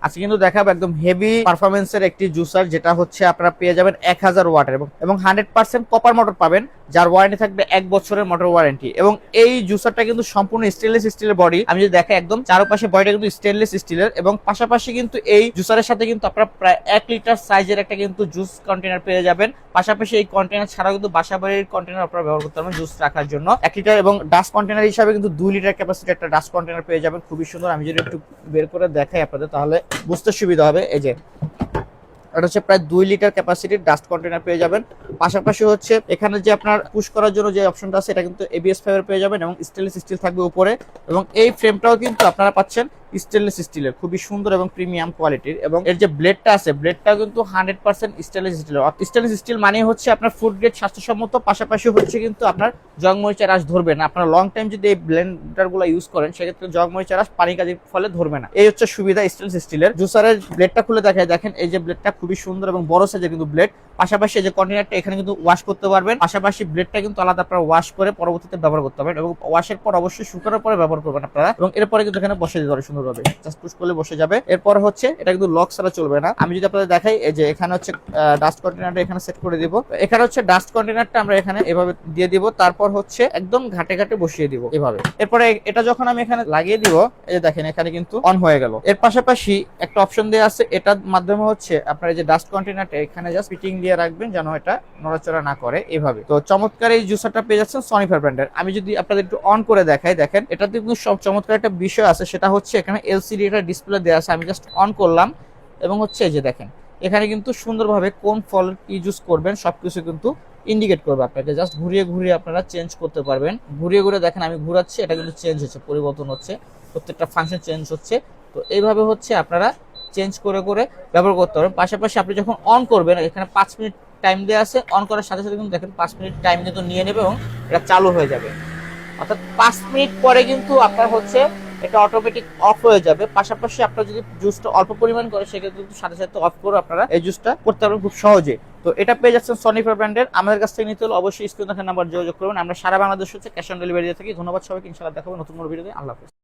আজকে কিন্তু দেখাবো একদম হেভি পারফরমেন্সের একটি জুসার, যেটা হচ্ছে আপনারা পেয়ে যাবেন 1000 ওয়াটের এবং 100% কপার মোটর পাবেন, যার ওয়ারেন্টি থাকবে 1 বছরের মোটর ওয়ারেন্টি। এবং এই জুসারটা কিন্তু সম্পূর্ণ স্টেনলেস স্টিলের বডি। আমি যদি দেখাই একদম চারপাশে বডিটা কিন্তু স্টেনলেস স্টিলের, এবং পাশাপাশি কিন্তু এই জুসারের সাথে কিন্তু আপনারা প্রায় 1 লিটার সাইজের একটা কিন্তু জুস কন্টেনার পেয়ে যাবেন। পাশাপাশি এই কন্টেনার ছাড়াও কিন্তু বাসাবাড়ির কন্টেনার আপনারা ব্যবহার করতে পারবেন জুস রাখার জন্য 1 লিটার, এবং ডাস্ট কন্টেনার হিসাবে কিন্তু 2 লিটার ক্যাপাসিটি একটা ডাস্ট কন্টেনার পেয়ে যাবেন, খুবই সুন্দর। আমি যদি একটু বের করে দেখাই আপনাদের তাহলে বুঝতে সুবিধা হবে। এই যে এটা হচ্ছে প্রায় 2 লিটার ক্যাপাসিটির ডাস্ট কন্টেনার পেয়ে যাবেন। পাশাপাশি হচ্ছে এখানে যে আপনার পুশ করার জন্য যে অপশনটা আছে, এটা কিন্তু এবিএস ফাইবার পেয়ে যাবেন এবং স্টেনলেস স্টিল থাকবে উপরে। এবং এই ফ্রেমটাও কিন্তু আপনারা পাচ্ছেন স্টেনলেস স্টিলের, খুবই সুন্দর এবং প্রিমিয়াম কোয়ালিটির। এবং এর যে ব্লেডটা আছে, ব্লেডটাও কিন্তু 100% স্টেনলেস স্টিলের। স্টেনলেস স্টিল মানে হচ্ছে আপনার ফুড গ্রেড, স্বাস্থ্যসম্মত, পাশাপাশি হচ্ছে কিন্তু আপনার জং মরিচা রাস ধরবে না। আপনারা লং টাইম যদি এই ব্লেন্ডার গুলো ইউজ করেন, সেক্ষেত্রে জং মরিচা রাস পানি কাজের ফলে ধরবে না। এই হচ্ছে সুবিধা স্টেনলেস স্টিলের। জুসারের ব্লেডটা খুলে দেখায়, দেখেন এই যে ব্লেডটা খুবই সুন্দর এবং বড় সাইজের কিন্তু ব্লেড। পাশাপাশি এই যে কন্টেনারটা এখানে কিন্তু ওয়াশ করতে পারবেন, পাশাপাশি ব্লেডটা কিন্তু আলাদা আপনারা ওয়াশ করে পরবর্তীতে ব্যবহার করতে পারবেন, এবং ওয়াশের পর অবশ্যই শুকানোর পরে ব্যবহার করবেন আপনারা। এবং এরপরে কিন্তু এখানে বসে দিতে পারে সুন্দরভাবে, জাস্ট পুশ করলে বসে যাবে। এরপর হচ্ছে এটা কিন্তু লক ছাড়া চলবে না। আমি যদি আপনাদের দেখাই, এই যে এখানে হচ্ছে ডাস্ট কন্টেনারটা এখানে সেট করে দিব। এখানে হচ্ছে ডাস্ট কন্টেনারটা আমরা এখানে এভাবে দিয়ে দিব, তারপর হচ্ছে একদম ঘাটে ঘাটে বসিয়ে দিব এভাবে। এরপরে এটা যখন আমি এখানে লাগিয়ে দিব, এই যে দেখেন এখানে কিন্তু অন হয়ে গেল। এর পাশাপাশি একটা অপশন দেওয়া আছে, এটার মাধ্যমে হচ্ছে আপনার এই যে ডাস্ট কন্টেনারটা এখানে জাস্ট ফিটিং দিয়ে রাখবেন যেন এটা নড়াচড়া না করে এভাবে। তো চমৎকার এই জুসারটা পেয়ে যাচ্ছেন সনিফার ব্র্যান্ডের। আমি যদি আপনাদের একটু অন করে দেখাই, দেখেন এটাতে কিন্তু সব চমৎকার একটা বিষয় আছে, সেটা হচ্ছে এখানে এলসিডি একটা ডিসপ্লে দেওয়া আছে। আমি জাস্ট অন করলাম এবং হচ্ছে এই যে দেখেন এখানে কিন্তু সুন্দরভাবে কোন ফল ইউজ করবেন সবকিছু কিন্তু ইন্ডিকেট করবে আপনাকে। জাস্ট ঘুরিয়ে ঘুরিয়ে আপনারা চেঞ্জ করতে পারবেন। ঘুরিয়ে ঘুরিয়ে দেখেন আমি ঘুরাচ্ছি, এটা কিন্তু চেঞ্জ হচ্ছে, পরিবর্তন হচ্ছে, প্রত্যেকটা ফাংশন চেঞ্জ হচ্ছে। তো এইভাবে হচ্ছে আপনারা চেঞ্জ করে করে ব্যবহার করতে পারবেন। পাশাপাশি আপনি যখন অন করবেন, এখানে 5 মিনিট টাইম দেওয়া আছে। অন করার সাথে সাথে কিন্তু দেখেন 5 মিনিট টাইম কিন্তু নিয়ে নেবে এবং এটা চালু হয়ে যাবে। অর্থাৎ 5 মিনিট পরে কিন্তু আপনার হচ্ছে এটা অটোমেটিক অফ হয়ে যাবে। পাশাপাশি আপনারা যদি জুসটা অল্প পরিমাণ করে, সেক্ষেত্রে কিন্তু সাথে সাথে অফ করে আপনারা এই জুসটা করতে পারবেন খুব সহজে। তো এটা পেয়ে যাচ্ছেন সনিফার ব্র্যান্ডের। আমাদের কাছ থেকে নিতে হলে অবশ্যই স্ক্রিনে থাকা নাম্বার যোগাযোগ করবেন। আমরা সারা বাংলাদেশ হচ্ছে ক্যাশ অন ডেলিভারি দিয়ে থাকি। ধন্যবাদ সবাইকে, ইনশাআল্লাহ দেখাবো নতুন কোনো ভিডিওতে। আল্লাহ হাফেজ।